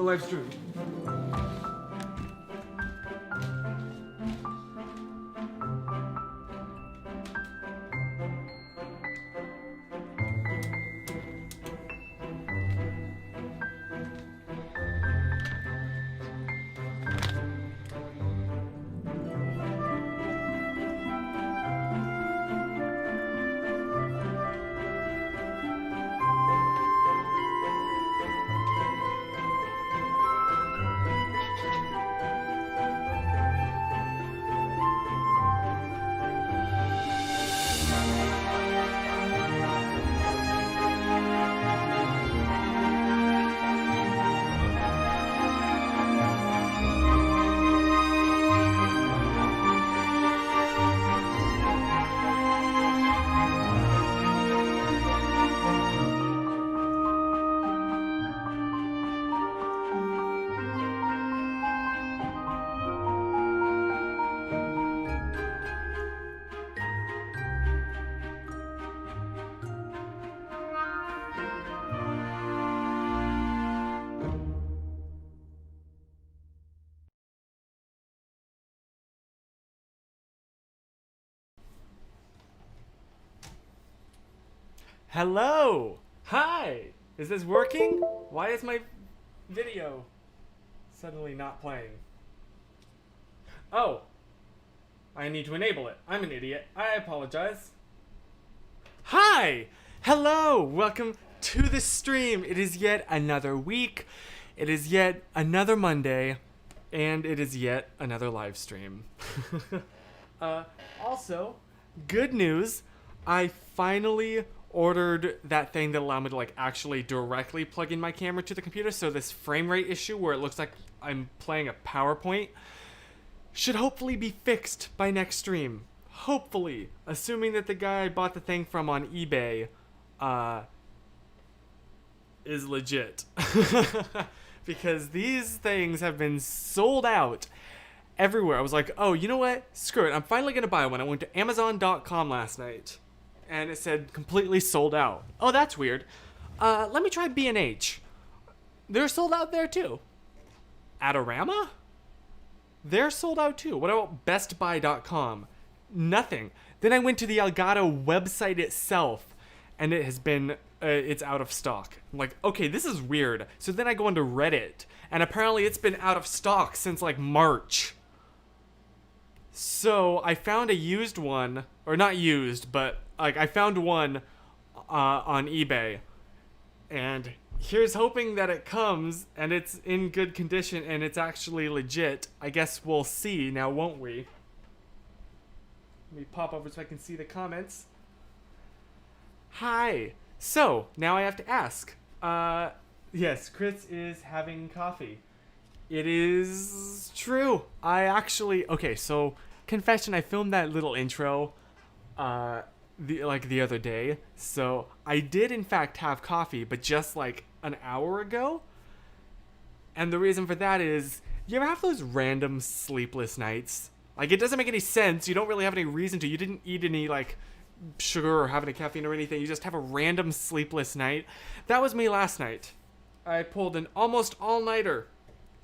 live stream. Hello! Hi! Is this working? Why is my video suddenly not playing? Oh! I need to enable it. I'm an idiot. I apologize. Hi! Hello! Welcome to the stream. It is yet another week. It is yet another Monday. And it is yet another live stream. Also, good news. I finally ordered that thing that allowed me to like actually directly plug in my camera to the computer, so this frame rate issue where it looks like I'm playing a PowerPoint should hopefully be fixed by next stream. Hopefully, assuming that the guy I bought the thing from on eBay is legit. Because these things have been sold out everywhere. I was like, oh, you know what? Screw it. I'm finally going to buy one. I went to Amazon.com last night, and it said completely sold out. Oh, that's weird. Let me try B&H. They're sold out there, too. Adorama? They're sold out, too. What about BestBuy.com? Nothing. Then I went to the Elgato website itself, and it has been... it's out of stock. I'm like, okay, this is weird. So then I go into Reddit, and apparently it's been out of stock since like March. So I found a used one, or not used, but like I found one on eBay, and here's hoping that it comes and it's in good condition and it's actually legit. I guess we'll see now, won't we? Let me pop over so I can see the comments. Hi. So, now I have to ask. Yes, Chris is having coffee. It is true. I actually... Okay, so, confession, I filmed that little intro, the other day. So, I did, in fact, have coffee, but just, like, an hour ago. And the reason for that is, you ever have those random sleepless nights? Like, it doesn't make any sense. You don't really have any reason to. You didn't eat any, like... sugar or having a caffeine or anything. You just have a random sleepless night. That was me last night. I pulled an almost all-nighter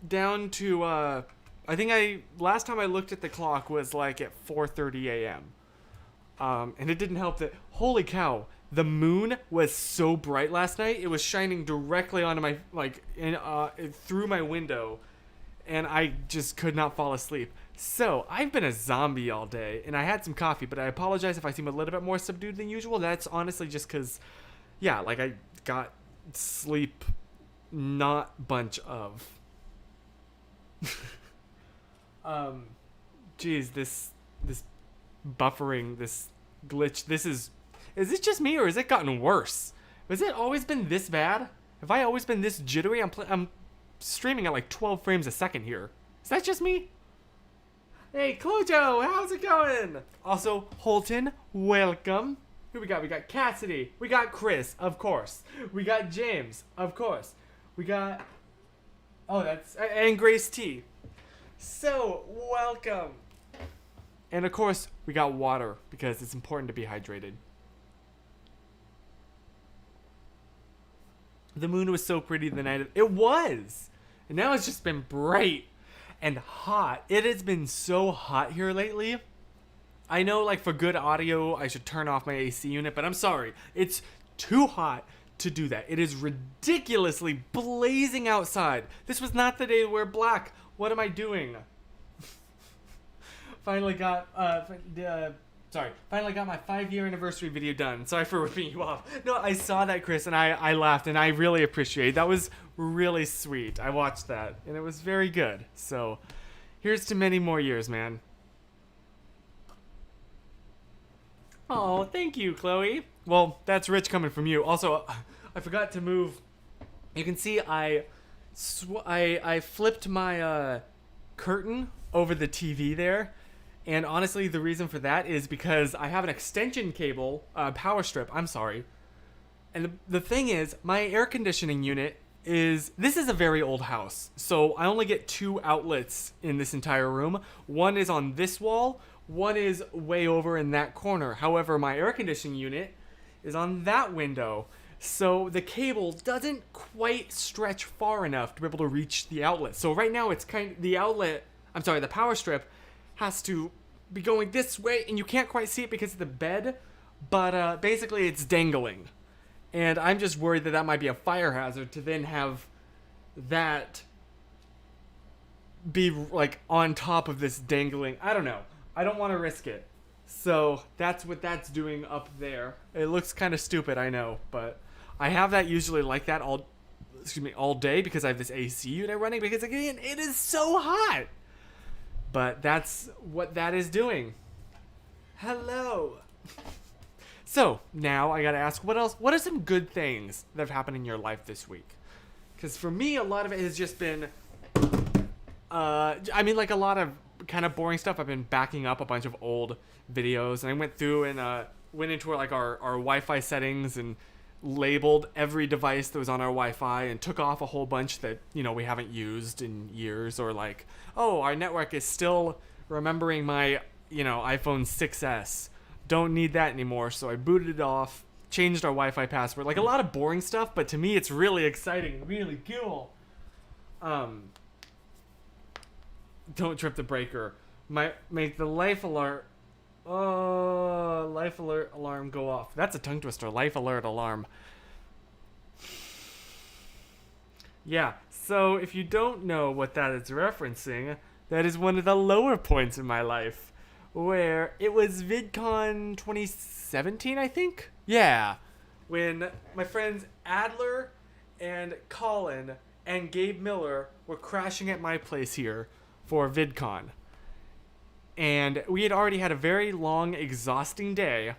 down to I think last time I looked at the clock was like at 4:30 a.m. And it didn't help that, holy cow, the moon was so bright last night. It was shining directly onto my through my window, and I just could not fall asleep. So, I've been a zombie all day, and I had some coffee, but I apologize if I seem a little bit more subdued than usual. That's honestly just because, yeah, like I got sleep not bunch of. Geez, this buffering, this glitch, is this just me, or has it gotten worse? Has it always been this bad? Have I always been this jittery? I'm streaming at like 12 frames a second here. Is that just me? Hey, Clojo, how's it going? Also, Holton, welcome. Who we got? We got Cassidy. We got Chris, of course. We got James, of course. We got... Oh, that's... And Grace T. So, welcome. And, of course, we got water, because it's important to be hydrated. The moon was so pretty the night of... It was! And now it's just been bright and hot. It has been so hot here lately. I know, like, for good audio, I should turn off my AC unit, but I'm sorry. It's too hot to do that. It is ridiculously blazing outside. This was not the day to wear black. What am I doing? Finally got my 5-year anniversary video done. Sorry for ripping you off. No, I saw that, Chris, and I laughed, and I really appreciate it. That was really sweet. I watched that, and it was very good. So here's to many more years, man. Oh, thank you, Chloe. Well, that's rich coming from you. Also, I forgot to move. You can see I flipped my curtain over the TV there. And honestly, the reason for that is because I have an extension cable, power strip, I'm sorry. And the thing is, my air conditioning unit this is a very old house. So I only get 2 outlets in this entire room. One is on this wall, one is way over in that corner. However, my air conditioning unit is on that window. So the cable doesn't quite stretch far enough to be able to reach the outlet. So right now it's the power strip has to be going this way, and you can't quite see it because of the bed, but basically it's dangling. And I'm just worried that might be a fire hazard to then have that be like on top of this dangling. I don't know. I don't want to risk it. So that's what that's doing up there. It looks kind of stupid, I know, but I have that usually like that all day because I have this AC unit running because, again, it is so hot. But that's what that is doing. Hello. So now I gotta ask, what else? What are some good things that have happened in your life this week? Because for me, a lot of it has just been, like a lot of kind of boring stuff. I've been backing up a bunch of old videos, and I went through and went into like our Wi-Fi settings and labeled every device that was on our Wi-Fi and took off a whole bunch that, we haven't used in years, or like, oh, our network is still remembering my, iPhone 6S. Don't need that anymore. So I booted it off, changed our Wi-Fi password, like a lot of boring stuff, but to me it's really exciting, really cool. Don't trip the breaker. Make the life alert alarm go off. That's a tongue twister. Life alert alarm. Yeah, so if you don't know what that is referencing, that is one of the lower points in my life, where it was VidCon 2017, I think? Yeah, when my friends Adler and Colin and Gabe Miller were crashing at my place here for VidCon. And we had already had a very long, exhausting day,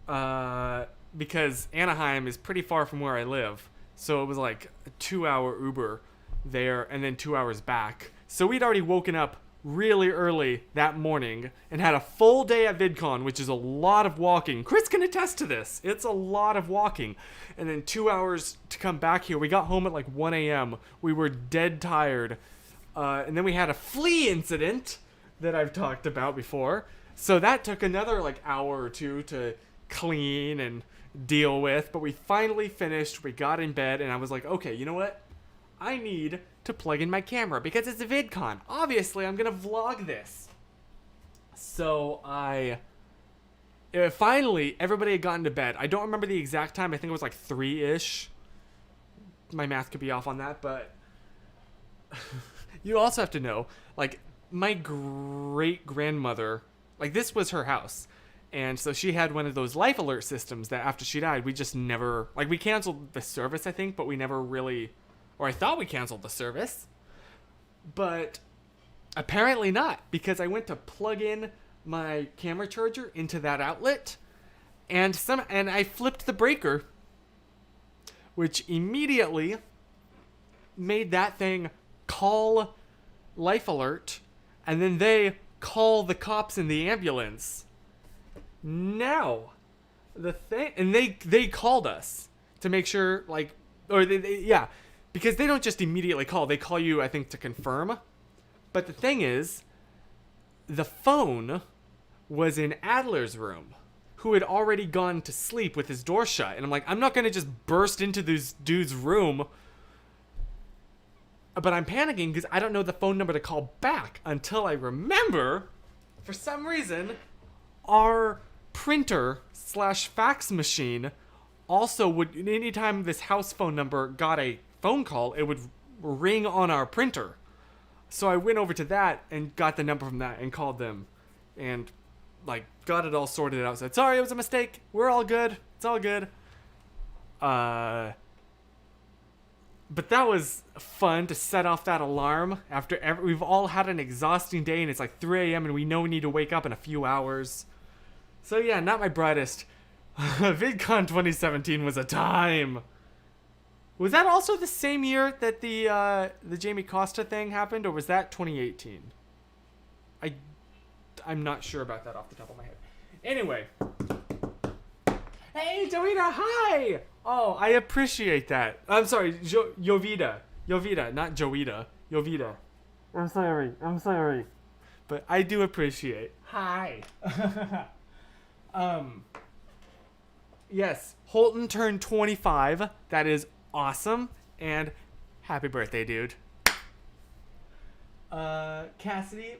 because Anaheim is pretty far from where I live. So it was like a 2-hour Uber there and then 2 hours back. So we'd already woken up really early that morning and had a full day at VidCon, which is a lot of walking. Chris can attest to this. It's a lot of walking. And then 2 hours to come back here. We got home at like 1 a.m. We were dead tired. And then we had a flea incident that I've talked about before. So that took another like hour or two to clean and deal with. But we finally finished. We got in bed and I was like, okay, you know what? I need to plug in my camera because it's a VidCon. Obviously, I'm going to vlog this. So finally, everybody had gotten to bed. I don't remember the exact time. I think it was like 3-ish. My math could be off on that, but you also have to know, like, my great-grandmother, like, this was her house. And so she had one of those life alert systems that after she died, we just never, like, we canceled the service, I think, but we never really, or I thought we canceled the service. But apparently not, because I went to plug in my camera charger into that outlet, and I flipped the breaker, which immediately made that thing call life alert, and then they call the cops and the ambulance. Now, the thing, and they called us to make sure, like, or yeah, because they don't just immediately call, they call you, I think, to confirm. But the thing is, the phone was in Adler's room, who had already gone to sleep with his door shut. And I'm like, I'm not going to just burst into this dude's room But I'm panicking because I don't know the phone number to call back until I remember, for some reason, our printer slash fax machine also would, anytime this house phone number got a phone call, it would ring on our printer. So I went over to that and got the number from that and called them and like got it all sorted out. Said, sorry, it was a mistake. We're all good. It's all good. But that was fun to set off that alarm after we've all had an exhausting day and it's like 3 a.m. and we know we need to wake up in a few hours. So yeah, not my brightest. VidCon 2017 was a time. Was that also the same year that the Jamie Costa thing happened, or was that 2018? I'm not sure about that off the top of my head. Anyway. Hey, Joita, hi! Oh, I appreciate that. I'm sorry, Jovita. Jovita, not Joita. Jovita. I'm sorry. But I do appreciate. Hi. Yes, Holton turned 25. That is awesome. And happy birthday, dude. Cassidy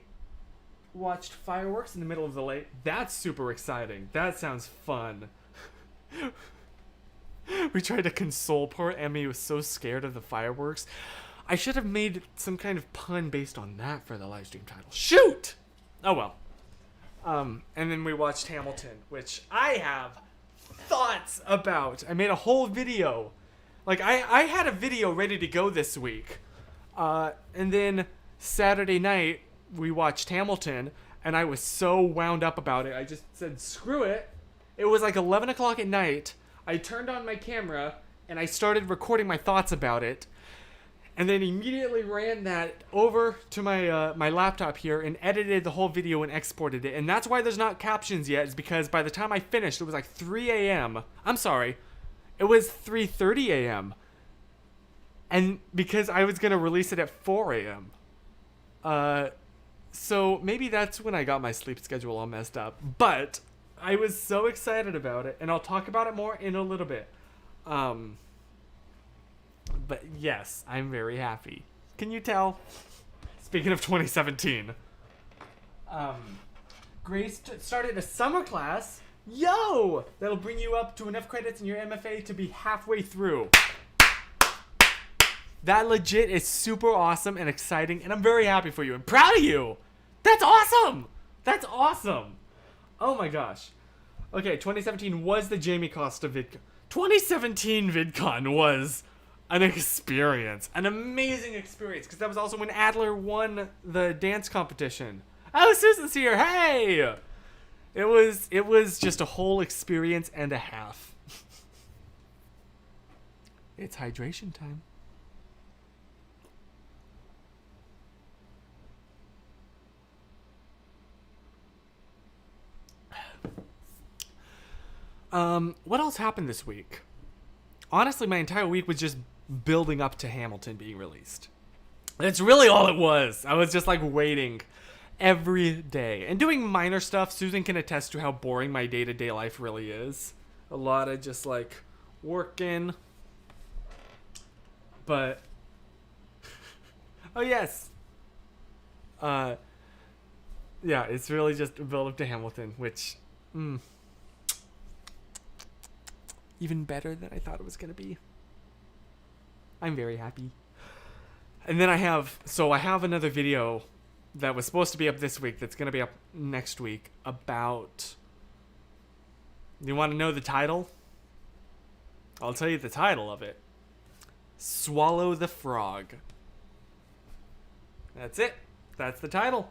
watched fireworks in the middle of the lake. That's super exciting. That sounds fun. We tried to console poor Emmy, who was so scared of the fireworks. I should have made some kind of pun based on that for the live stream title. Shoot! Oh well. And then we watched Hamilton, which I have thoughts about. I made a whole video. Like, I had a video ready to go this week. And then Saturday night, we watched Hamilton, and I was so wound up about it. I just said, screw it. It was like 11 o'clock at night. I turned on my camera, and I started recording my thoughts about it. And then immediately ran that over to my laptop here and edited the whole video and exported it. And that's why there's not captions yet, is because by the time I finished, it was like 3 a.m. I'm sorry. It was 3:30 a.m. And because I was going to release it at 4 a.m. So maybe that's when I got my sleep schedule all messed up. But I was so excited about it, and I'll talk about it more in a little bit. But yes, I'm very happy. Can you tell? Speaking of 2017. Grace started a summer class. Yo! That'll bring you up to enough credits in your MFA to be halfway through. That legit is super awesome and exciting, and I'm very happy for you. I'm proud of you! That's awesome! That's awesome! Oh my gosh. Okay, 2017 was the Jamie Costa VidCon. 2017 VidCon was an experience. An amazing experience, because that was also when Adler won the dance competition. Oh, Susan's here! Hey! It was just a whole experience and a half. It's hydration time. What else happened this week? Honestly, my entire week was just building up to Hamilton being released. That's really all it was. I was just like waiting every day and doing minor stuff. Susan can attest to how boring my day-to-day life really is. A lot of just like working. But oh yes. Yeah, it's really just a build up to Hamilton, which even better than I thought it was going to be. I'm very happy. And then I have another video that was supposed to be up this week that's going to be up next week about... You want to know the title? I'll tell you the title of it. Swallow the Frog. That's it. That's the title.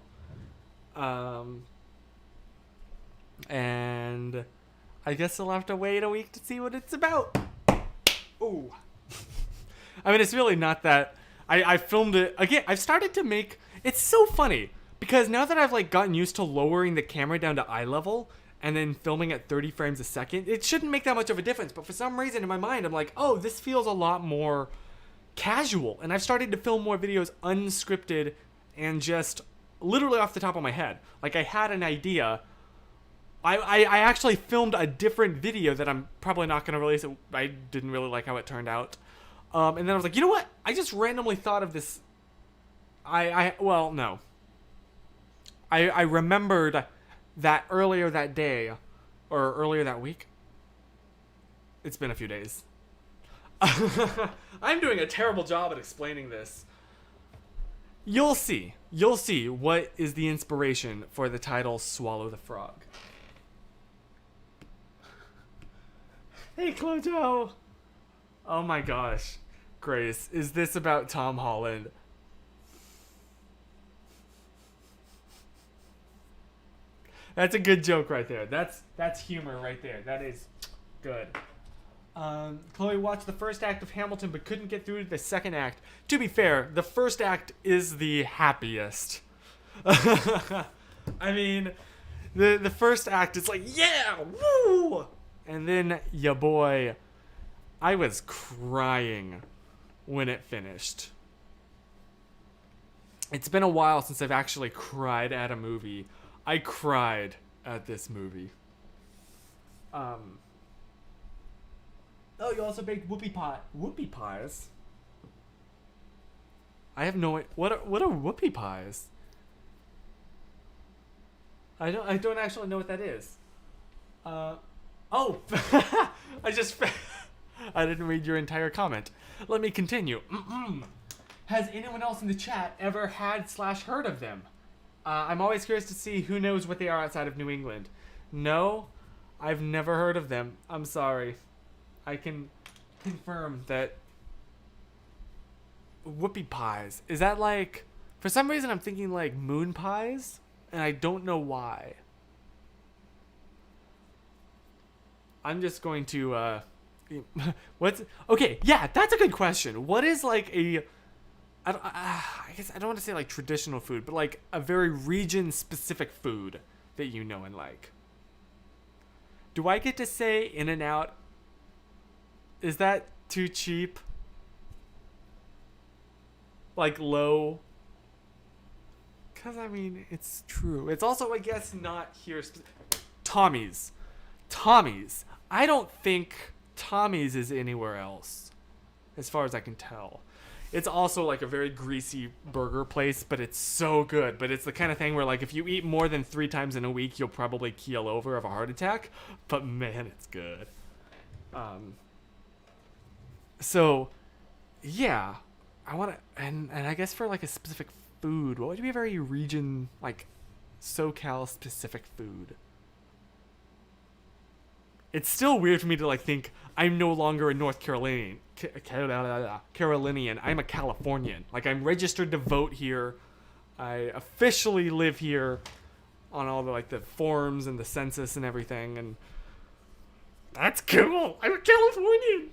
And I guess I'll have to wait a week to see what it's about. Ooh. I mean, it's really not that... I filmed it... Again, I've started to make... It's so funny, because now that I've like gotten used to lowering the camera down to eye level and then filming at 30 frames a second, it shouldn't make that much of a difference. But for some reason in my mind, I'm like, oh, this feels a lot more casual. And I've started to film more videos unscripted and just literally off the top of my head. Like, I had an idea. I actually filmed a different video that I'm probably not going to release. I didn't really like how it turned out. And then I was like, you know what? I just randomly thought of this well, no. I remembered that earlier that day, or earlier that week. It's been a few days. I'm doing a terrible job at explaining this. You'll see. You'll see what is the inspiration for the title Swallow the Frog. Hey, Clojo! Oh my gosh. Grace, is this about Tom Holland? That's a good joke right there. That's humor right there. That is good. Chloe watched the first act of Hamilton but couldn't get through to the second act. To be fair, the first act is the happiest. I mean, the first act is like, yeah, woo! And then, ya boy, I was crying when it finished. It's been a while since I've actually cried at a movie. I cried at this movie. Oh, you also baked whoopie pie. Whoopie pies? I have no. What are whoopie pies? I don't actually know what that is. Oh, I didn't read your entire comment. Let me continue. Has anyone else in the chat ever had/heard of them? I'm always curious to see who knows what they are outside of New England. No, I've never heard of them. I'm sorry. I can confirm that whoopie pies. Is that like... For some reason I'm thinking like moon pies, and I don't know why. I'm just going to... what's... Okay, yeah, that's a good question. What is like a... I guess I don't want to say like traditional food, but like a very region-specific food that you know and like. Do I get to say In-N-Out? Is that too cheap? Like low? Because I mean, it's true. It's also, I guess, not here. Tommy's. Tommy's. I don't think Tommy's is anywhere else, as far as I can tell. It's also like a very greasy burger place, but it's so good. But it's the kind of thing where like if you eat more than 3 times in a week, you'll probably keel over of a heart attack. But man, it's good. So, yeah, I want to, and I guess for like a specific food, what would be a very region, like SoCal specific food? It's still weird for me to like think I'm no longer a North Carolinian. I'm a Californian. Like I'm registered to vote here. I officially live here on all the like the forms and the census and everything, and that's cool. I'm a Californian.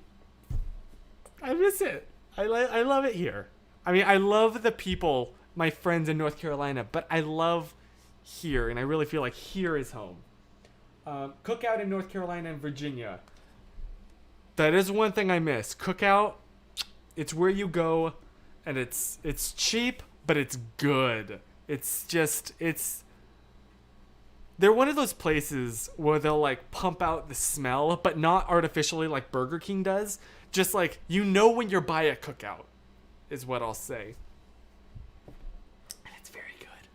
I miss it. I love it here. I mean, I love the people, my friends in North Carolina, but I love here, and I really feel like here is home. Cookout in North Carolina and Virginia. That is one thing I miss. Cookout, it's where you go, and it's cheap, but it's good. They're one of those places where they'll like pump out the smell, but not artificially like Burger King does. Just like, you know when you're by a Cookout, is what I'll say. And it's very good.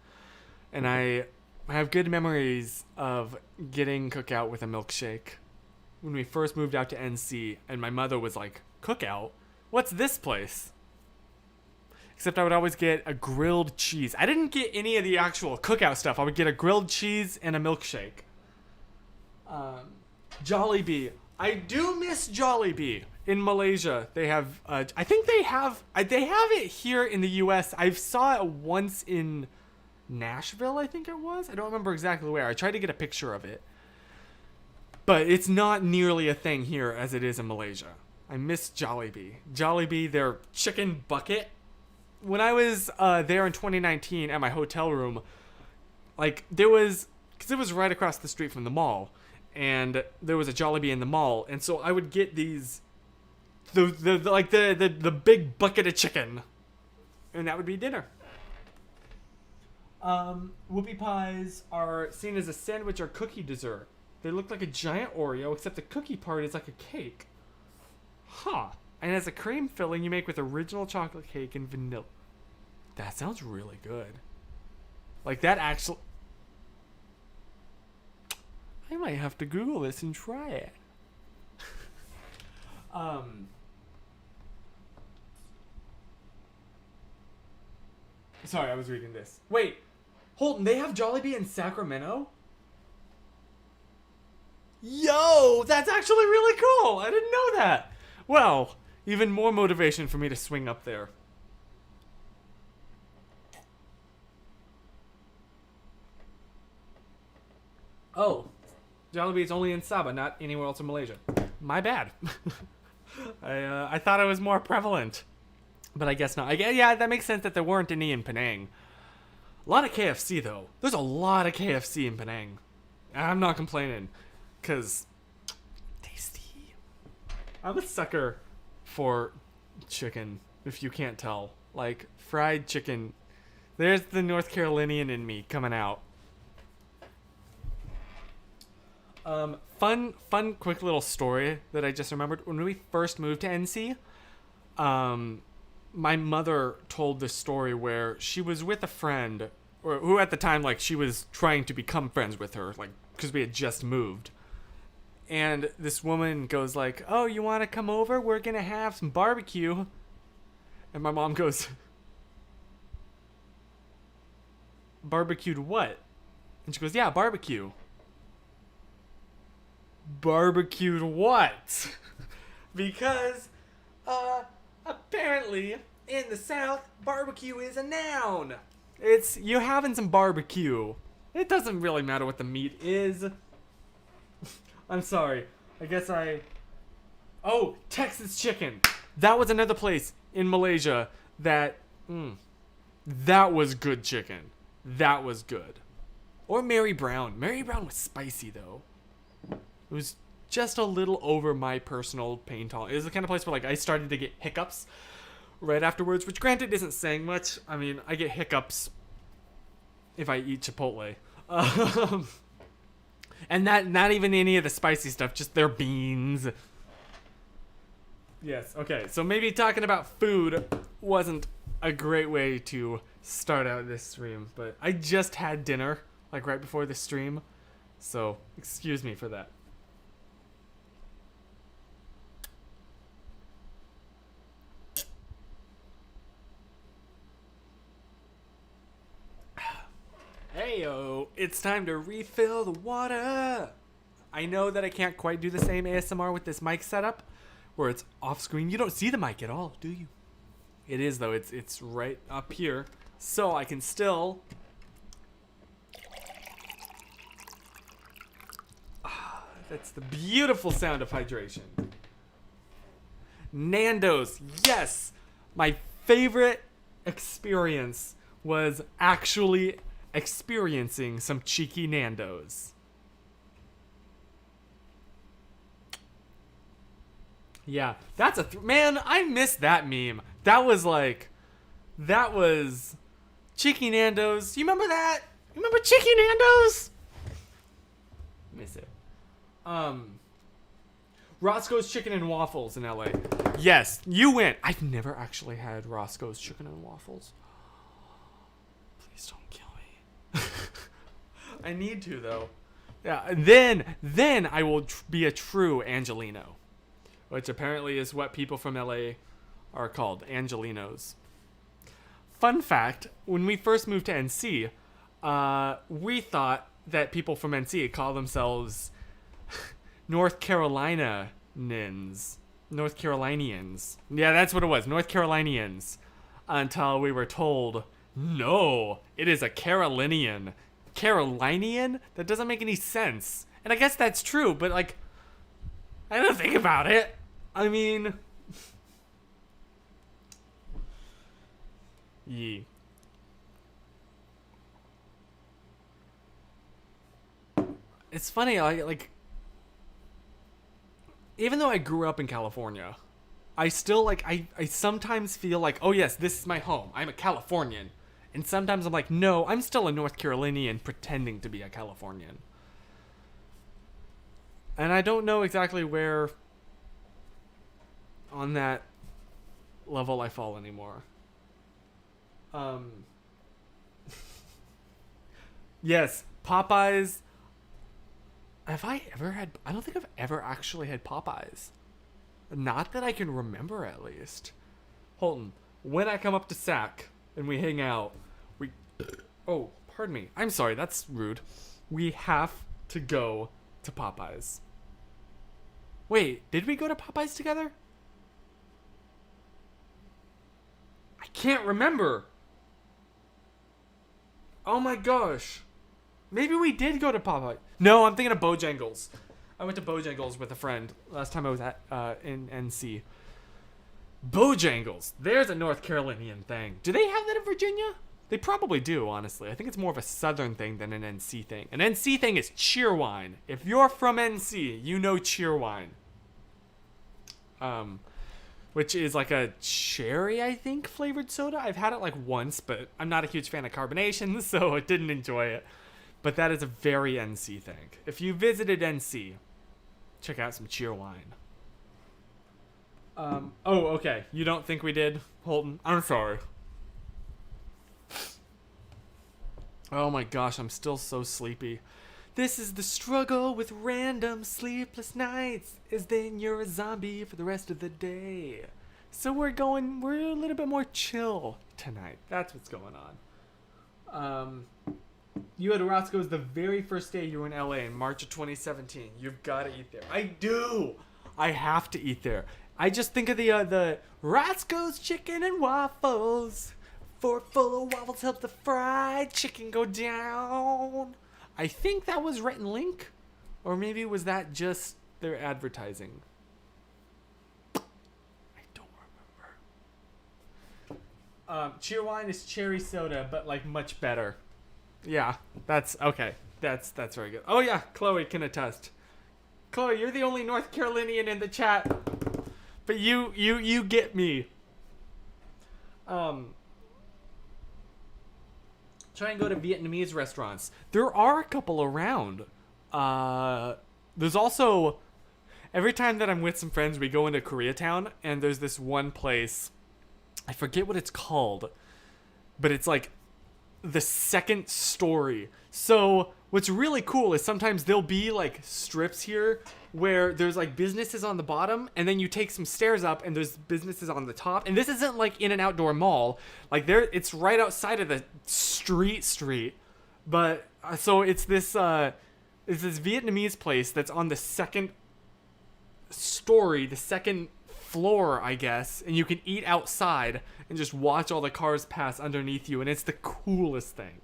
And I have good memories of getting Cookout with a milkshake when we first moved out to NC, and my mother was like, Cookout? What's this place? Except I would always get a grilled cheese. I didn't get any of the actual Cookout stuff. I would get a grilled cheese and a milkshake. Jollibee. I do miss Jollibee. In Malaysia, they have, I think they have it here in the US. I saw it once in Nashville, I think it was. I don't remember exactly where. I tried to get a picture of it. But it's not nearly a thing here as it is in Malaysia. I miss Jollibee. Jollibee, their chicken bucket. When I was there in 2019 at my hotel room, like because it was right across the street from the mall, and there was a Jollibee in the mall, and so I would get these, the big bucket of chicken, and that would be dinner. Whoopie pies are seen as a sandwich or cookie dessert. They look like a giant Oreo, except the cookie part is like a cake. Huh. And it has a cream filling you make with original chocolate cake and vanilla. That sounds really good. Like that actually. I might have to Google this and try it. um. Sorry, I was reading this. Wait, Holton, they have Jollibee in Sacramento? Yo, that's actually really cool. I didn't know that. Well, even more motivation for me to swing up there. Oh, Jollibee is only in Sabah, not anywhere else in Malaysia. My bad. I thought it was more prevalent, but I guess not. Yeah, that makes sense that there weren't any in Penang. A lot of KFC though. There's a lot of KFC in Penang. I'm not complaining, cause tasty. I'm a sucker for chicken. If you can't tell, like fried chicken. There's the North Carolinian in me coming out. Fun, quick little story that I just remembered. When we first moved to NC, my mother told this story where she was with a friend, or who at the time, like, she was trying to become friends with her, like, because we had just moved. And this woman goes like, "Oh, you want to come over? We're going to have some barbecue." And my mom goes, "Barbecued what?" And she goes, "Yeah, barbecue." Barbecued what? Because, apparently, in the South, barbecue is a noun. It's you having some barbecue. It doesn't really matter what the meat is. I'm sorry. I guess Oh, Texas chicken. That was another place in Malaysia that, that was good chicken. That was good. Or Mary Brown. Mary Brown was spicy, though. It was just a little over my personal pain tolerance. It was the kind of place where, like, I started to get hiccups right afterwards, which granted isn't saying much. I mean, I get hiccups if I eat Chipotle. And not even any of the spicy stuff, just their beans. Yes, okay. So maybe talking about food wasn't a great way to start out this stream, but I just had dinner, like, right before the stream. So, excuse me for that. Heyo, it's time to refill the water. I know that I can't quite do the same ASMR with this mic setup, where it's off screen. You don't see the mic at all, do you? It is though. It's right up here, so I can still. That's the beautiful sound of hydration. Nando's, yes. My favorite experience was actually experiencing some cheeky Nando's. Yeah, that's man, I missed that meme. That was cheeky Nando's. You remember that? You remember cheeky Nando's? Miss it. Roscoe's Chicken and Waffles in LA. Yes, you went. I've never actually had Roscoe's Chicken and Waffles. Please don't kill me. I need to though. Yeah, then I will be a true Angelino, which apparently is what people from LA are called, Angelinos. Fun fact, when we first moved to NC, we thought that people from NC call themselves North Carolinians. North Carolinians. Yeah, that's what it was, North Carolinians. Until we were told, no, it is a Carolinian. Carolinian? That doesn't make any sense. And I guess that's true, but like, I don't think about it. I mean, yee. It's funny, like, even though I grew up in California, I still, like, I sometimes feel like, oh yes, this is my home. I'm a Californian. And sometimes I'm like, no, I'm still a North Carolinian pretending to be a Californian. And I don't know exactly where on that level I fall anymore. Um, yes, Popeyes. Have I ever had? I don't think I've ever actually had Popeyes. Not that I can remember, at least. Holton, when I come up to Sac and we hang out, we. Oh, pardon me. I'm sorry. That's rude. We have to go to Popeyes. Wait, did we go to Popeyes together? I can't remember. Oh my gosh. Maybe we did go to Popeye. No, I'm thinking of Bojangles. I went to Bojangles with a friend last time I was at in NC. Bojangles. There's a North Carolinian thing. Do they have that in Virginia? They probably do, honestly. I think it's more of a Southern thing than an NC thing. An NC thing is Cheerwine. If you're from NC, you know Cheerwine. Which is like a cherry, I think, flavored soda. I've had it like once, but I'm not a huge fan of carbonation, so I didn't enjoy it. But that is a very NC thing. If you visited NC, check out some Cheerwine. Oh, okay. You don't think we did, Holton? I'm sorry. Oh my gosh, I'm still so sleepy. This is the struggle with random sleepless nights, is then you're a zombie for the rest of the day. So we're a little bit more chill tonight. That's what's going on. You had Roscoe's the very first day you were in LA in March of 2017. You've got to eat there. I do. I have to eat there. I just think of the Roscoe's chicken and waffles. Fork full of waffles help the fried chicken go down. I think that was Rhett and Link. Or maybe was that just their advertising? I don't remember. Cheerwine is cherry soda, but like much better. Yeah, that's okay. That's very good. Oh yeah, Chloe can attest. Chloe, you're the only North Carolinian in the chat. But you get me. Try and go to Vietnamese restaurants. There are a couple around. There's also, every time that I'm with some friends, we go into Koreatown, and there's this one place, I forget what it's called, but it's like the second story. So what's really cool is sometimes there'll be like strips here where there's like businesses on the bottom, and then you take some stairs up and there's businesses on the top. And this isn't like in an outdoor mall. Like it's right outside of the street. But so it's this Vietnamese place that's on the second story, the second floor, I guess, and you can eat outside and just watch all the cars pass underneath you, and it's the coolest thing.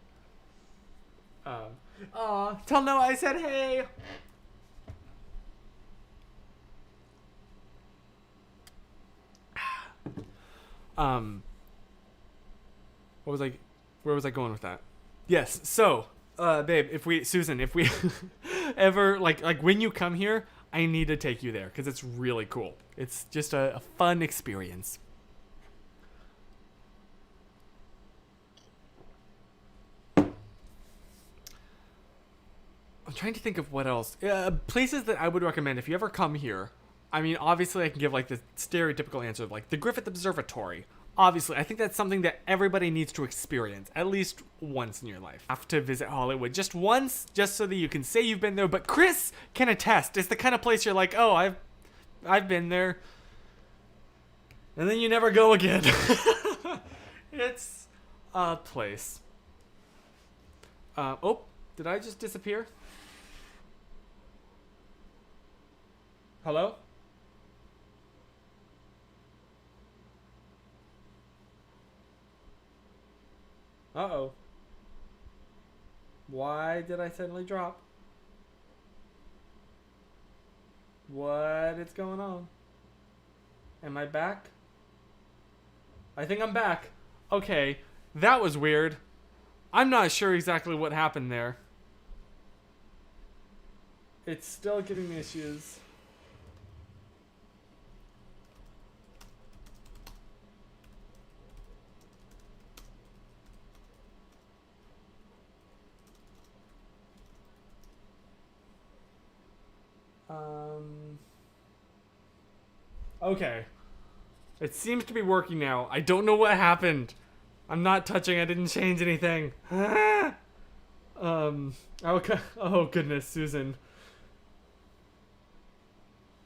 Tell Noah I said hey. Where was I going with that? Yes, so, babe, if we ever, like when you come here, I need to take you there, because it's really cool. It's just a fun experience. I'm trying to think of what else. Places that I would recommend if you ever come here. I mean, obviously I can give like the stereotypical answer of like the Griffith Observatory. Obviously, I think that's something that everybody needs to experience at least once in your life. Have to visit Hollywood just once, just so that you can say you've been there. But Chris can attest. It's the kind of place you're like, oh, I've been there, and then you never go again. It's a place. Oh, did I just disappear? Hello? Uh-oh. Why did I suddenly drop? What is going on? Am I back? I think I'm back. Okay, that was weird. I'm not sure exactly what happened there. It's still giving me issues. Okay. It seems to be working now. I don't know what happened. I'm not touching. I didn't change anything. Okay. Oh goodness, Susan.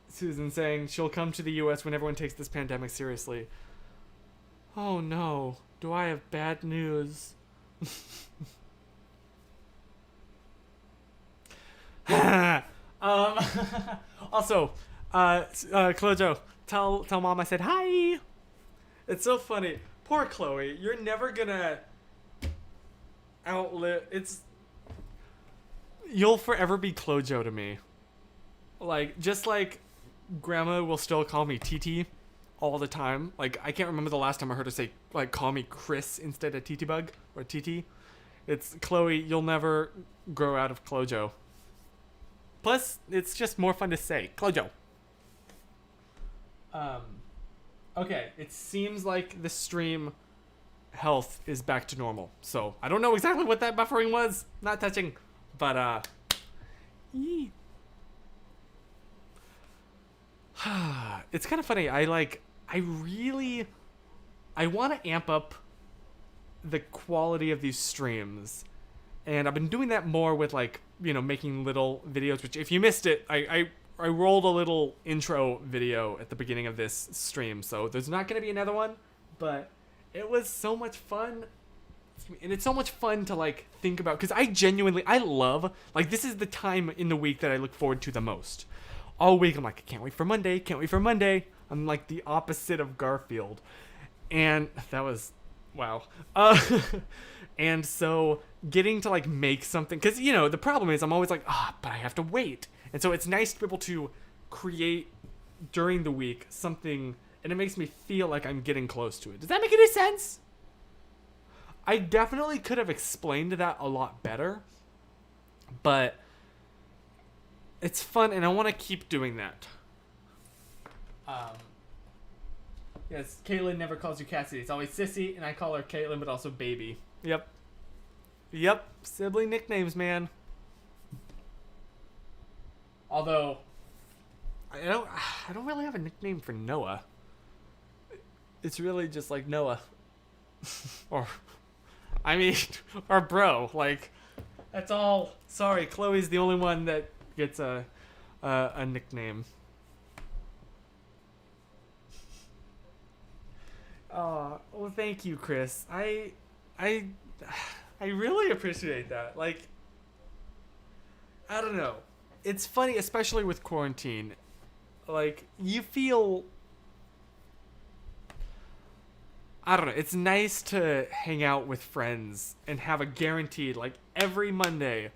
Susan saying she'll come to the U.S. when everyone takes this pandemic seriously. Oh no. Do I have bad news? Also, Klojo, tell mom I said hi. It's so funny. Poor Chloe. You're never gonna outlive. You'll forever be Klojo to me. Like, just like Grandma will still call me TT all the time. Like, I can't remember the last time I heard her say, like, call me Chris instead of TT Bug or TT. It's Chloe. You'll never grow out of Klojo. Plus, it's just more fun to say. Klojo. Okay, it seems like the stream health is back to normal. So, I don't know exactly what that buffering was. Not touching. But, yee. It's kind of funny. I want to amp up the quality of these streams. And I've been doing that more with, like, making little videos, which if you missed it, I rolled a little intro video at the beginning of this stream, so there's not going to be another one, but it was so much fun. And it's so much fun to, like, think about, because I love, like, this is the time in the week that I look forward to the most. All week, I'm like, I can't wait for Monday. I'm like the opposite of Garfield. And that was, wow. And so getting to, like, make something, because, the problem is I'm always like, but I have to wait. And so it's nice to be able to create during the week something, and it makes me feel like I'm getting close to it. Does that make any sense? I definitely could have explained that a lot better, but it's fun, and I want to keep doing that. Yes, Caitlin never calls you Cassidy. It's always Sissy, and I call her Caitlin, but also Baby. Yep. Sibling nicknames, man. Although, I don't really have a nickname for Noah. It's really just like Noah. or bro. Like, that's all. Sorry, Chloe's the only one that gets a nickname. Oh, well, thank you, Chris. I really appreciate that. Like, I don't know. It's funny, especially with quarantine. Like, you feel, I don't know. It's nice to hang out with friends and have a guaranteed, like, every Monday,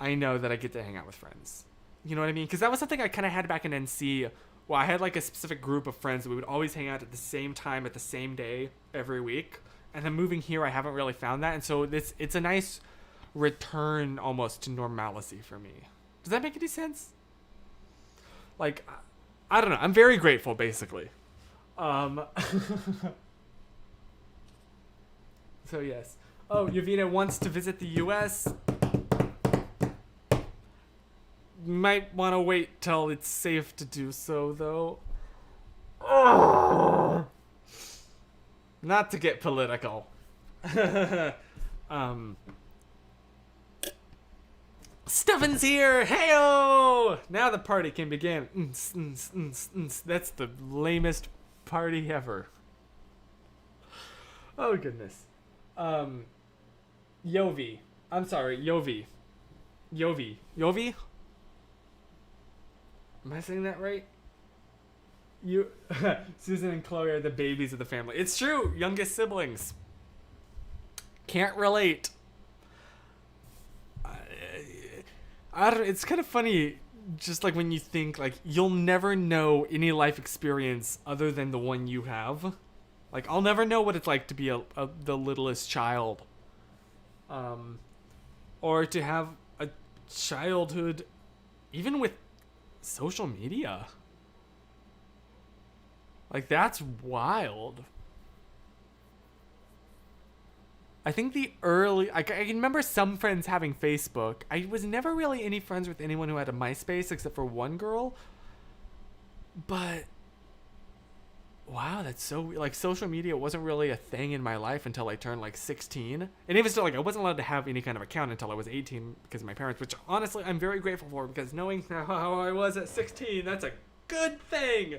I know that I get to hang out with friends. You know what I mean? Because that was something I kind of had back in NC. Well, I had, like, a specific group of friends that we would always hang out at the same time, at the same day, every week. And then moving here, I haven't really found that. And so it's a nice return almost to normalcy for me. Does that make any sense? Like, I don't know. I'm very grateful, basically. So, yes. Oh, Yavina wants to visit the U.S. Might want to wait till it's safe to do so, though. Oh! Not to get political. Stuffin's here! Heyo! Now the party can begin. That's the lamest party ever. Oh, goodness. Yovi. I'm sorry, Yovi. Yovi? Am I saying that right? Susan and Chloe are the babies of the family. It's true, youngest siblings. Can't relate. I don't. It's kind of funny, just like when you think like you'll never know any life experience other than the one you have. Like, I'll never know what it's like to be the littlest child, or to have a childhood, even with social media. Like, that's wild. I think I can remember some friends having Facebook. I was never really any friends with anyone who had a MySpace except for one girl. But Wow, that's so like social media wasn't really a thing in my life until I turned like 16. And even still, like I wasn't allowed to have any kind of account until I was 18 because of my parents, which honestly I'm very grateful for because knowing how I was at 16, that's a good thing.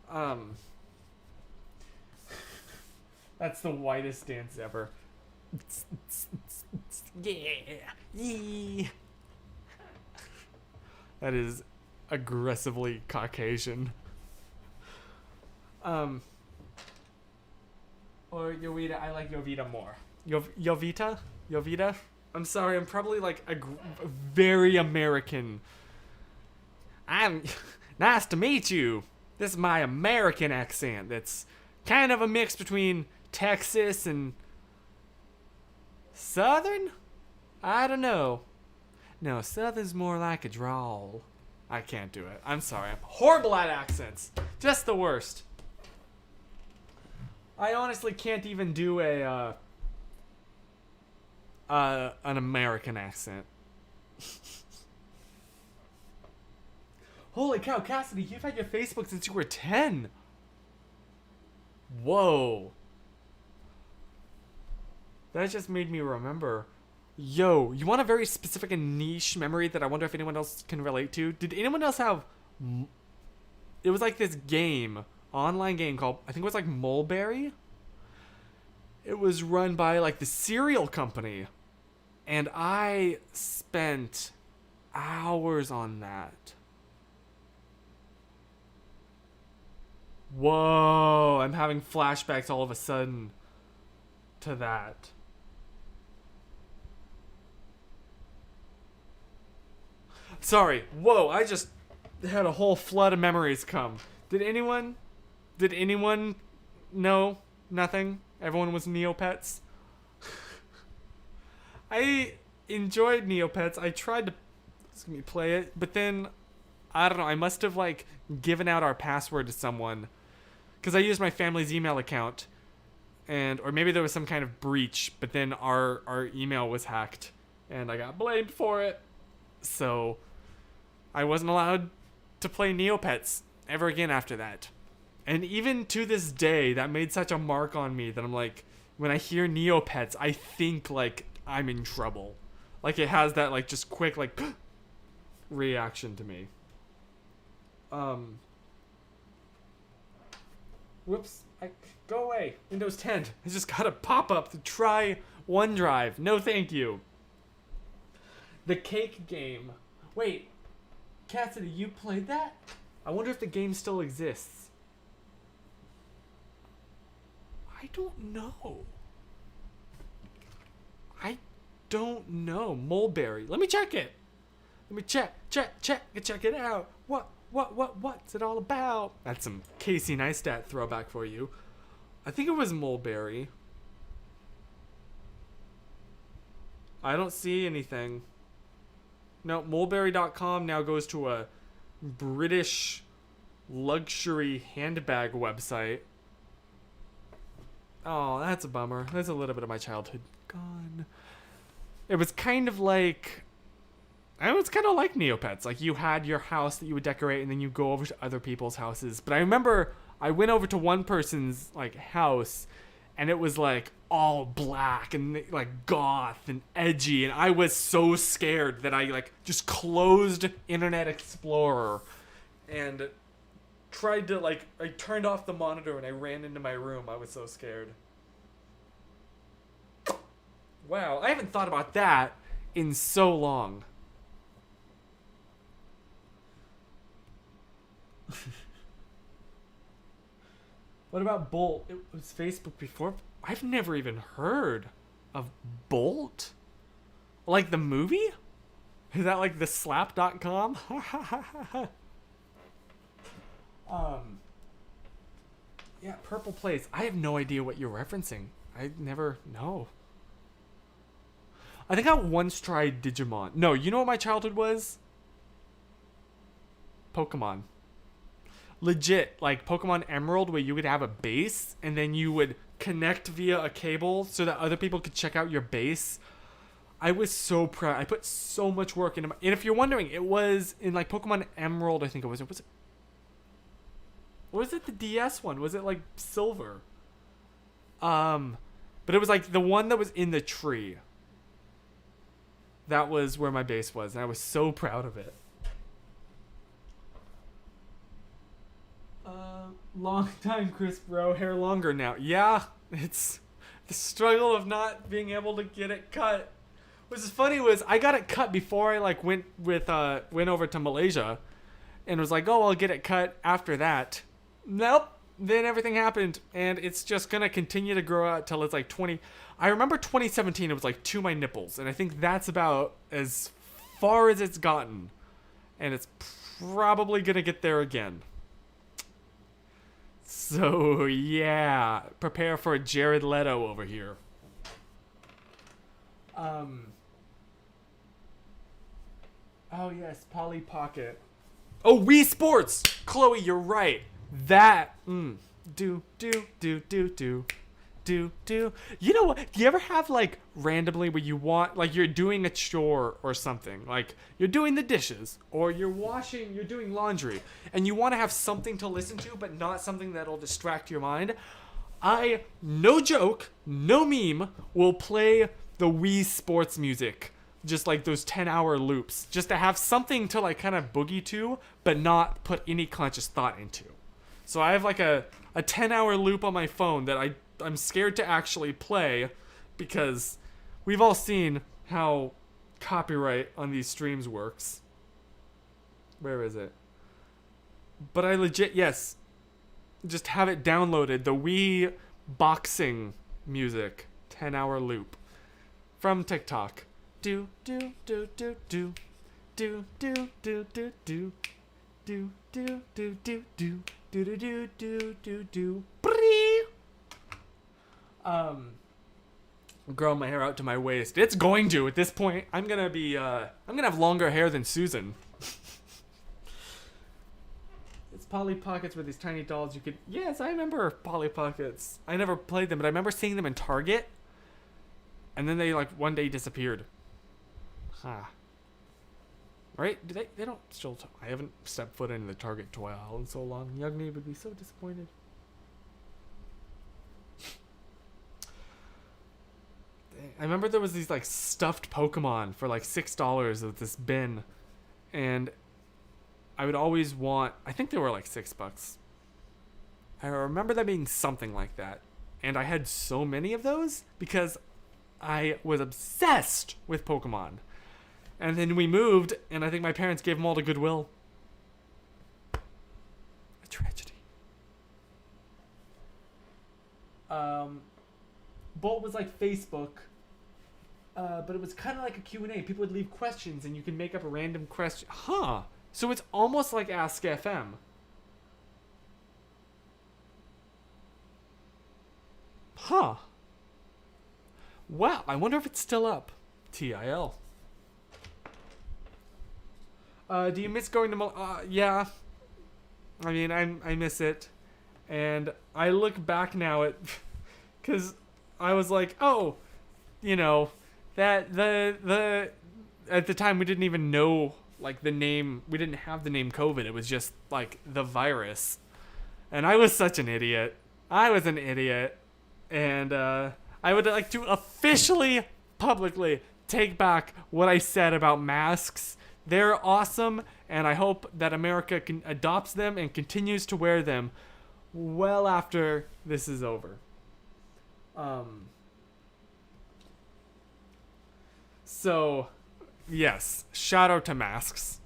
Um That's the whitest dance ever. Yeah. Yeah. That is aggressively Caucasian. Um Or Jovita. I like Jovita more. Jovita? Jovita? I'm sorry, I'm probably like a very American. I'm nice to meet you. This is my American accent. That's kind of a mix between Texas and Southern? I don't know. No, Southern's more like a drawl. I can't do it. I'm sorry. I'm horrible at accents. Just the worst. I honestly can't even do an American accent. Holy cow, Cassidy, you've had your Facebook since you were 10. Whoa. That just made me remember. Yo, you want a very specific and niche memory that I wonder if anyone else can relate to? Did anyone else have... It was like this game, online game called, I think it was like Mulberry? It was run by like the cereal company. And I spent hours on that. Whoa, I'm having flashbacks all of a sudden to that. Sorry, whoa, I just had a whole flood of memories come. Did anyone know? Nothing? Everyone was Neopets? I enjoyed Neopets. I tried to play it, but then I don't know, I must have like given out our password to someone because I used my family's email account, and or maybe there was some kind of breach, but then our email was hacked and I got blamed for it. So I wasn't allowed to play Neopets ever again after that. And even to this day, that made such a mark on me that I'm like, when I hear Neopets, I think like I'm in trouble. Like it has that like just quick like reaction to me. Whoops. Go away. Windows 10. I just got a pop-up to try OneDrive. No thank you. The cake game. Wait. Cassidy, you played that? I wonder if the game still exists. I don't know. I don't know. Mulberry. Let me check it. Let me check it out. What's it all about? That's some Casey Neistat throwback for you. I think it was Mulberry. I don't see anything. No, mulberry.com now goes to a British luxury handbag website. Oh, that's a bummer. That's a little bit of my childhood gone. It was kind of like... It was kind of like Neopets. Like, you had your house that you would decorate, and then you go over to other people's houses. But I remember I went over to one person's, like, house, and it was, like, all black and, like, goth and edgy. And I was so scared that I, like, just closed Internet Explorer and tried to, like, I turned off the monitor and I ran into my room. I was so scared. Wow, I haven't thought about that in so long. What about Bolt? It was Facebook before. I've never even heard of Bolt. Like the movie? Is that like the slap.com? Yeah, Purple Place. I have no idea what you're referencing. I never know. I think I once tried Digimon. No, you know what my childhood was? Pokemon. Legit, like Pokemon Emerald, where you would have a base and then you would connect via a cable so that other people could check out your base. I was so proud. I put so much work into my... And if you're wondering, it was in like Pokemon Emerald, I think it was. Or was it the DS one? Was it like silver? Um, but it was like the one that was in the tree. That was where my bass was, and I was so proud of it. Long time, Chris, bro. Hair longer now. Yeah, it's the struggle of not being able to get it cut. What's funny was I got it cut before I like went over to Malaysia, and was like, oh, I'll get it cut after that. Nope. Then everything happened, and it's just gonna continue to grow out till it's like 20. I remember 2017. It was like to my nipples, and I think that's about as far as it's gotten, and it's probably gonna get there again. So yeah, prepare for a Jared Leto over here. Oh yes, Polly Pocket. Oh, Wii Sports. Chloe, you're right. That. Do. You know what? Do you ever have like randomly where you want like you're doing a chore or something, like you're doing the dishes or you're doing laundry, and you want to have something to listen to, but not something that'll distract your mind? I, no joke, no meme, will play the Wii Sports music. Just like those 10-hour loops, just to have something to like kind of boogie to, but not put any conscious thought into. So I have like a 10-hour loop on my phone that I'm scared to actually play, because we've all seen how copyright on these streams works. Where is it? But I legit, yes, just have it downloaded, the Wii boxing music 10-hour loop from TikTok. Do do do do do do do do do do do do do do do do do do do do. Growing my hair out to my waist. It's going to at this point. I'm gonna have longer hair than Susan. It's Polly Pockets with these tiny dolls you could. Yes, I remember Polly Pockets. I never played them, but I remember seeing them in Target, and then they like one day disappeared. Huh. Right? They don't still. I haven't stepped foot into the Target toy aisle in so long. Young me would be so disappointed. I remember there was these like stuffed Pokemon for like $6 with this bin, and I would always want. I think they were like $6. I remember that being something like that, and I had so many of those because I was obsessed with Pokemon. And then we moved, and I think my parents gave them all to Goodwill. A tragedy. Bolt was like Facebook, but it was kind of like a Q&A. People would leave questions, and you could make up a random question. Huh. So it's almost like Ask FM. Huh. Wow, I wonder if it's still up. TIL. Do you miss going to yeah. I mean, I miss it. And I look back now at... Because I was like, oh, you know, that the... At the time, we didn't even know, like, the name... We didn't have the name COVID. It was just, like, the virus. And I was such an idiot. I was an idiot. And I would like to officially, publicly take back what I said about masks. They're awesome, and I hope that America adopts them and continues to wear them well after this is over. So, yes, shout out to masks.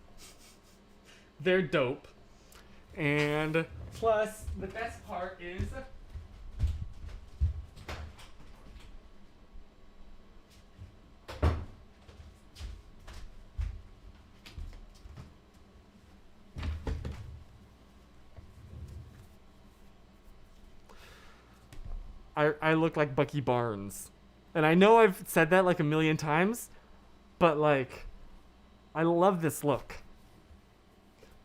They're dope. And plus, the best part is... I look like Bucky Barnes. And I know I've said that like a million times, but like, I love this look.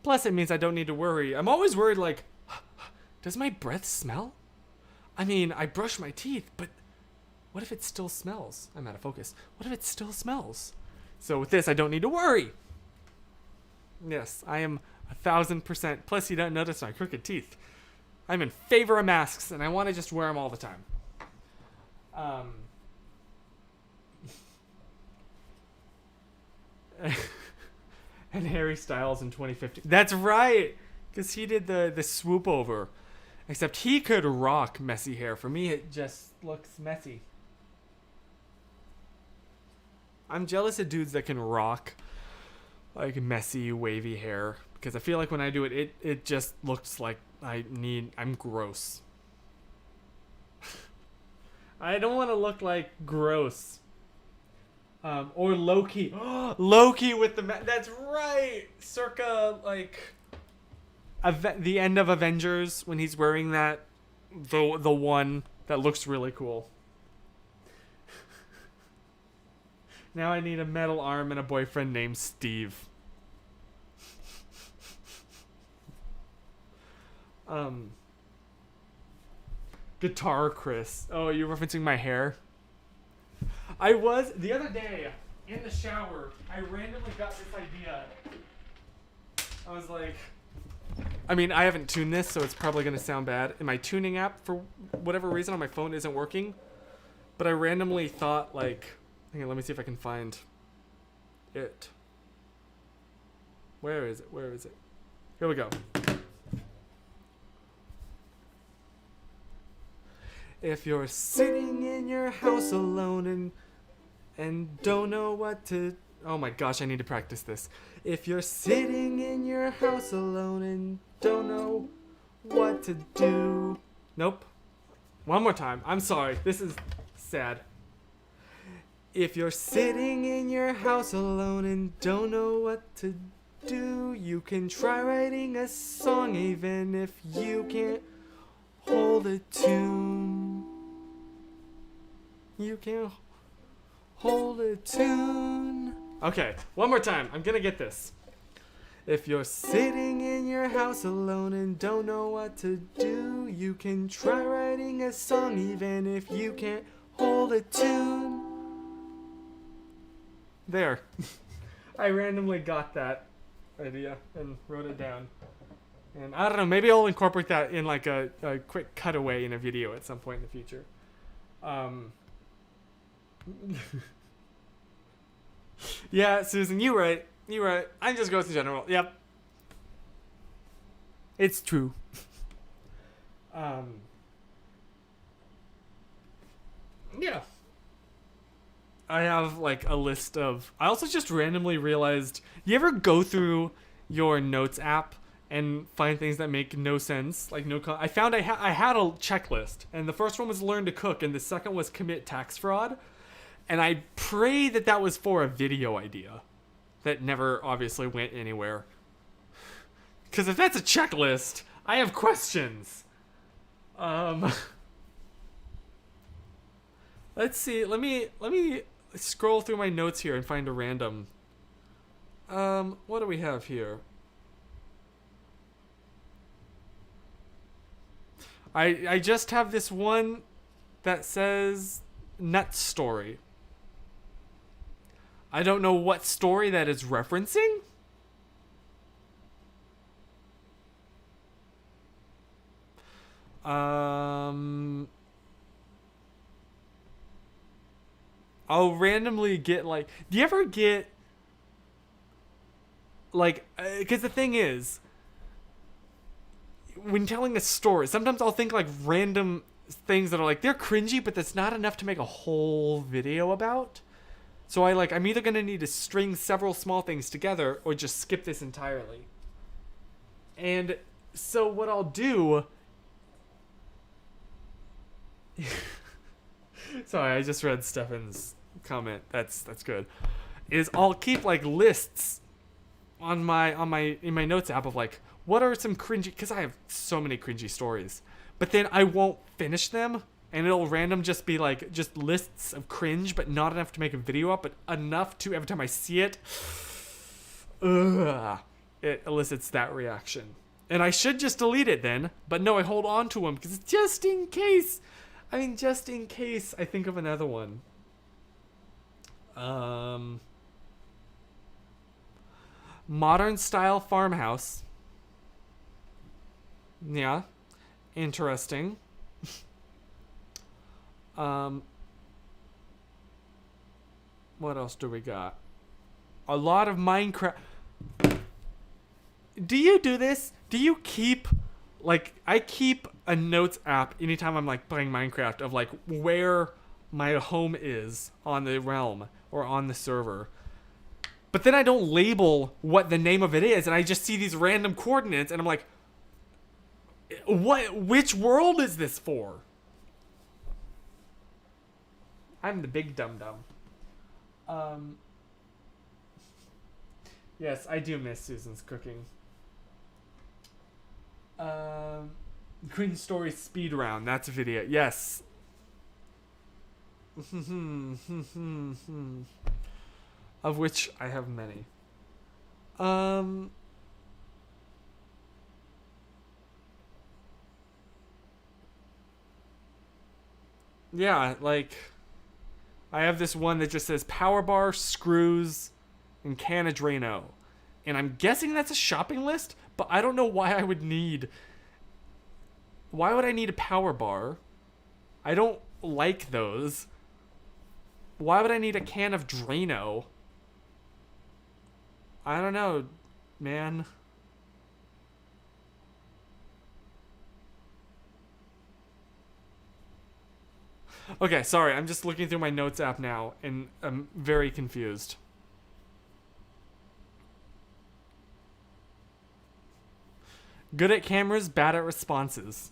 Plus, it means I don't need to worry. I'm always worried, like, does my breath smell? I mean, I brush my teeth, but what if it still smells? I'm out of focus. What if it still smells? So with this, I don't need to worry. Yes, I am 1,000%. Plus, you don't notice my crooked teeth. I'm in favor of masks, and I want to just wear them all the time. And Harry Styles in 2015. That's right, because he did the swoop over. Except he could rock messy hair. For me, it just looks messy. I'm jealous of dudes that can rock like messy, wavy hair. Because I feel like when I do it, it just looks like I'm gross. I don't want to look like gross. Or Loki. Loki with the... That's right! Circa, like... the end of Avengers, when he's wearing that... The one that looks really cool. Now I need a metal arm and a boyfriend named Steve. Guitar Chris. Oh, you're referencing my hair? I was, the other day, in the shower, I randomly got this idea. I was like, I mean, I haven't tuned this, so it's probably going to sound bad. And my tuning app, for whatever reason, on my phone isn't working. But I randomly thought, like, hang on, let me see if I can find it. Where is it? Where is it? Here we go. If you're sitting in your house alone and don't know what to... Oh my gosh, I need to practice this. If you're sitting in your house alone and don't know what to do... Nope. One more time. I'm sorry. This is sad. If you're sitting in your house alone and don't know what to do, you can try writing a song even if you can't hold a tune. You can't hold a tune. Okay, one more time. I'm gonna get this. If you're sitting in your house alone and don't know what to do, you can try writing a song even if you can't hold a tune. There. I randomly got that idea and wrote it down. And I don't know, maybe I'll incorporate that in like a quick cutaway in a video at some point in the future. Yeah, Susan, you right. You right. I'm just gross in general. Yep. It's true. Yeah. I have like a list of... I also just randomly realized... You ever go through your notes app and find things that make no sense? Like I found I had a checklist. And the first one was learn to cook. And the second was commit tax fraud. And I pray that that was for a video idea. That never obviously went anywhere. Because if that's a checklist, I have questions. Let's see. Let me scroll through my notes here and find a random. What do we have here? I just have this one that says nut story. I don't know what story that is referencing. I'll randomly get like... Do you ever get... Like... Because the thing is... When telling a story, sometimes I'll think like random things that are like... They're cringy, but that's not enough to make a whole video about. So I'm either going to need to string several small things together or just skip this entirely. And so what I'll do... Sorry, I just read Stefan's comment. That's good. Is I'll keep like lists in my notes app of like what are some cringy, because I have so many cringy stories. But then I won't finish them. And it'll random just be like just lists of cringe, but not enough to make a video up, but enough to every time I see it, it elicits that reaction. And I should just delete it then, but no, I hold on to them because just in case. I mean, just in case I think of another one. Modern style farmhouse. Yeah. Interesting. Um, what else do we got? A lot of Minecraft. Do you do this? Do you keep, like, I keep a notes app anytime I'm like playing Minecraft of like where my home is on the realm or on the server. But then I don't label what the name of it is, and I just see these random coordinates, and I'm like, which world is this for? I'm the big dum-dum. Yes, I do miss Susan's cooking. Green Story Speed Round. That's a video. Yes. Of which I have many. Yeah, like I have this one that just says power bar, screws, and can of Drano. And I'm guessing that's a shopping list, but I don't know why I would need. Why would I need a power bar? I don't like those. Why would I need a can of Drano? I don't know, man. Okay, sorry. I'm just looking through my notes app now, and I'm very confused. Good at cameras, bad at responses.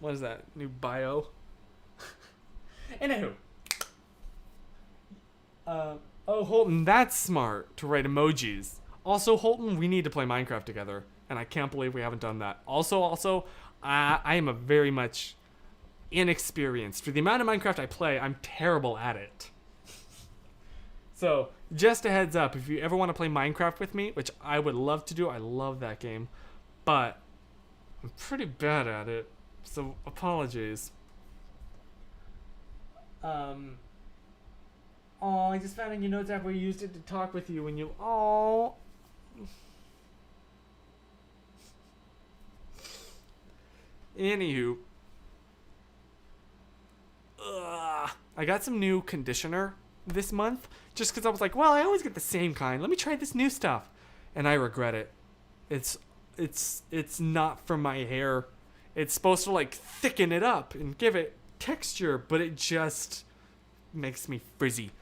What is that? New bio? Anywho. Oh, Holton, that's smart to write emojis. Also, Holton, we need to play Minecraft together, and I can't believe we haven't done that. Also, I am a very much inexperienced. For the amount of Minecraft I play, I'm terrible at it. So, just a heads up, if you ever want to play Minecraft with me, which I would love to do, I love that game, but I'm pretty bad at it, so apologies. Oh, I just found in your notes app where you used it to talk with you when you. Oh. Anywho. I got some new conditioner this month just because I was like, well, I always get the same kind. Let me try this new stuff. And I regret it. It's not for my hair. It's supposed to like thicken it up and give it texture, but it just makes me frizzy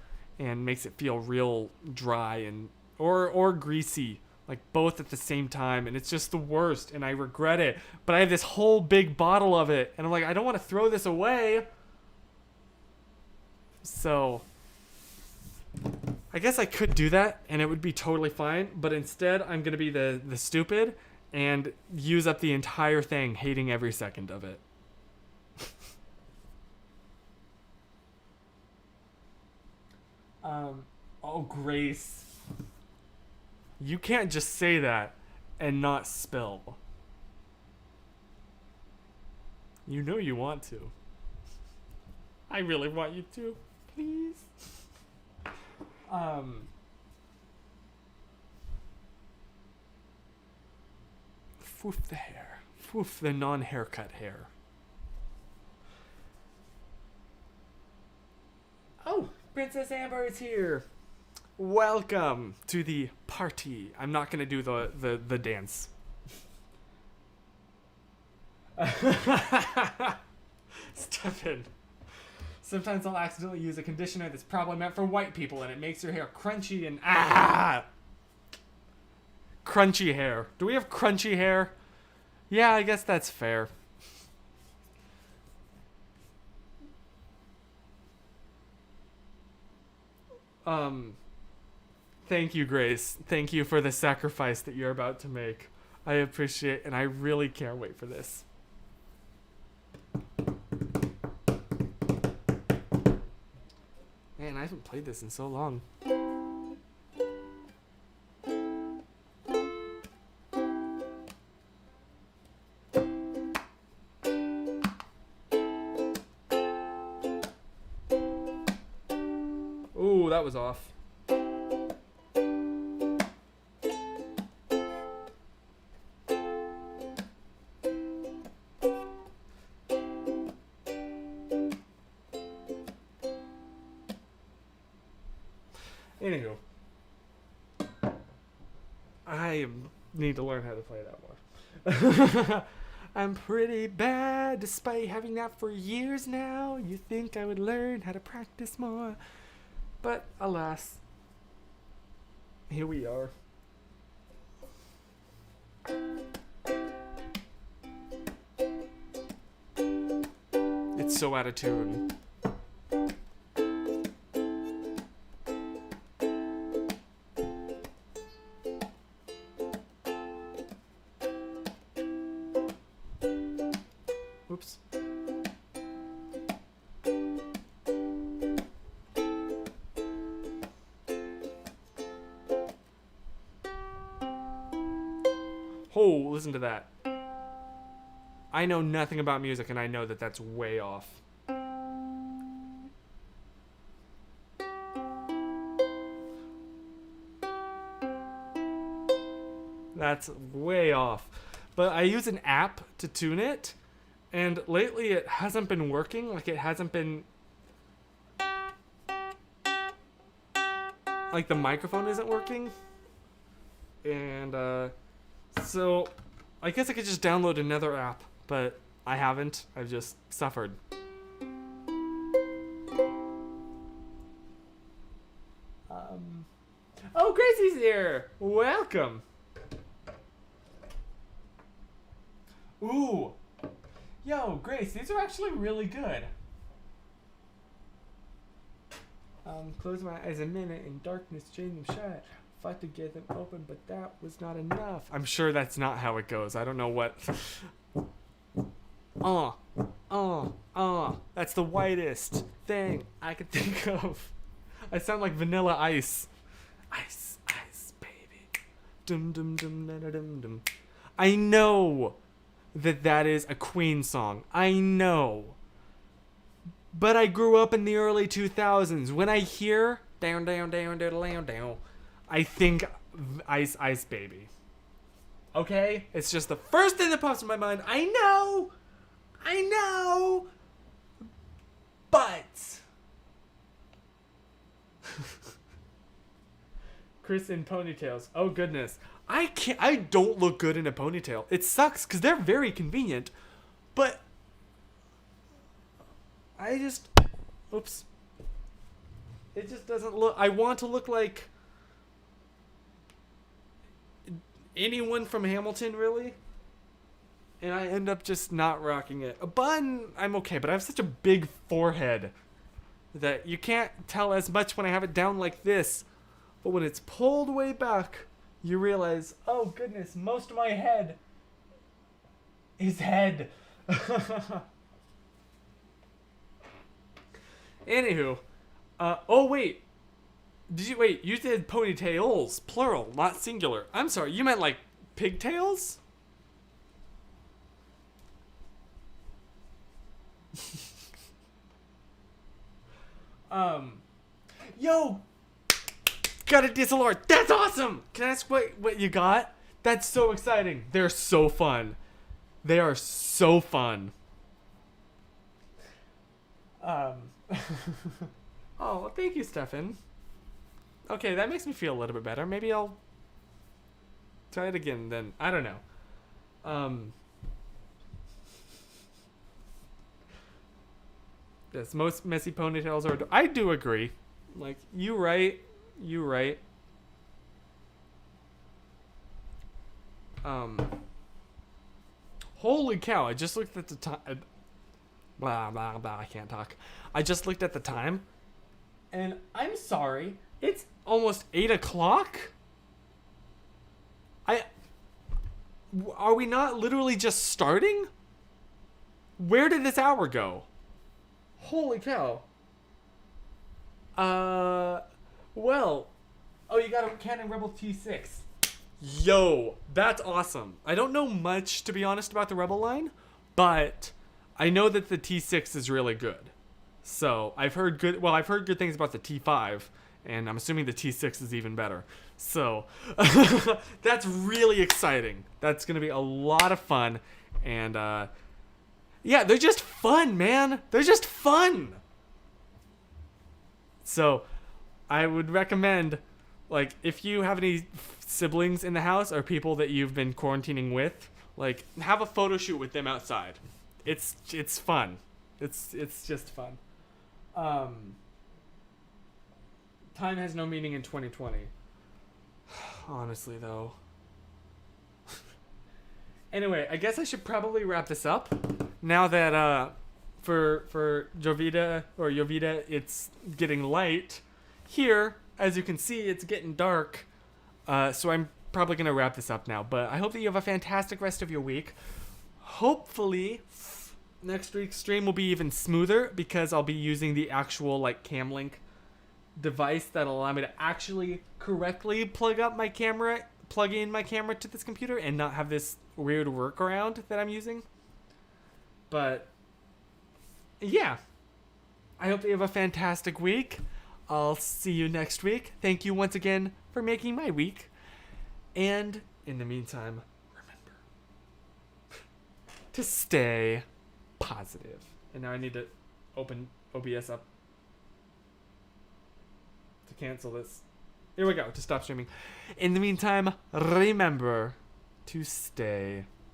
and makes it feel real dry and or greasy, like both at the same time, and it's just the worst and I regret it. But I have this whole big bottle of it and I'm like, I don't want to throw this away. So I guess I could do that and it would be totally fine, but instead I'm going to be the stupid and use up the entire thing, hating every second of it. Oh, Grace. You can't just say that and not spill. You know you want to. I really want you to. Please. Foof the hair. Foof the non-haircut hair. Oh, Princess Amber is here. Welcome to the party. I'm not gonna do the dance. Stefan. Sometimes I'll accidentally use a conditioner that's probably meant for white people and it makes your hair crunchy and crunchy hair. Do we have crunchy hair? Yeah, I guess that's fair. Thank you, Grace. Thank you for the sacrifice that you're about to make. I appreciate, and I really can't wait for this. Man, I haven't played this in so long. Ooh, that was off. Anywho, I need to learn how to play that more. I'm pretty bad despite having that for years now. You think I would learn how to practice more. But alas, here we are. It's so out of tune. Oops. Oh, listen to that. I know nothing about music, and I know that that's way off. That's way off. But I use an app to tune it, and lately it hasn't been working. Like, it hasn't been... Like, the microphone isn't working. And, so I guess I could just download another app, but I haven't. I've just suffered. Oh, Gracie's here! Welcome! Ooh! Yo, Grace, these are actually really good. Close my eyes a minute in darkness, chain them shut. Fought to get them open, but that was not enough. I'm sure that's not how it goes. I don't know what. That's the whitest thing I could think of. I sound like Vanilla Ice. Ice, ice, baby. Dum dum dum dum dum dum. I know that is a Queen song. I know. But I grew up in the early 2000s. When I hear down down down down down down, I think Ice Ice Baby. Okay? It's just the first thing that pops in my mind. I know! But... Chris in ponytails. Oh, goodness. I don't look good in a ponytail. It sucks, because they're very convenient. But... Oops. It just doesn't look... I want to look like... anyone from Hamilton, really, and I end up just not rocking it. A bun, I'm okay, but I have such a big forehead that you can't tell as much when I have it down like this, but when it's pulled way back, you realize, oh goodness, most of my head is head. Anywho, oh wait. You did ponytails, plural, not singular. I'm sorry, you meant like pigtails? Yo! Got a DSLR, that's awesome! Can I ask what you got? That's so exciting. They're so fun. They are so fun. Oh, thank you, Stefan. Okay, that makes me feel a little bit better. Maybe I'll try it again then. I don't know. Yes, most messy ponytails are... I do agree. Like, you right. Holy cow, I just looked at the time. Blah, blah, blah, I can't talk. I just looked at the time. And I'm sorry. It's almost 8 o'clock? Are we not literally just starting? Where did this hour go? Holy cow. Well. Oh, you got a Canon Rebel T6. Yo, that's awesome. I don't know much, to be honest, about the Rebel line, but I know that the T6 is really good. So, I've heard good things about the T5. And I'm assuming the T6 is even better. So, that's really exciting. That's going to be a lot of fun. And, yeah, they're just fun, man. They're just fun. So, I would recommend, like, if you have any siblings in the house or people that you've been quarantining with, like, have a photo shoot with them outside. It's fun. It's just fun. Time has no meaning in 2020. Honestly, though. Anyway, I guess I should probably wrap this up. Now that for Jovita or Jovita, it's getting light. Here, as you can see, it's getting dark. So I'm probably gonna wrap this up now. But I hope that you have a fantastic rest of your week. Hopefully, next week's stream will be even smoother because I'll be using the actual like Camlink device that'll allow me to actually correctly plug in my camera to this computer and not have this weird workaround that I'm using. But yeah, I hope you have a fantastic week. I'll see you next week. Thank you once again for making my week. And in the meantime, remember to stay positive. And now I need to open OBS up to cancel this. Here we go, to stop streaming. In the meantime, remember to stay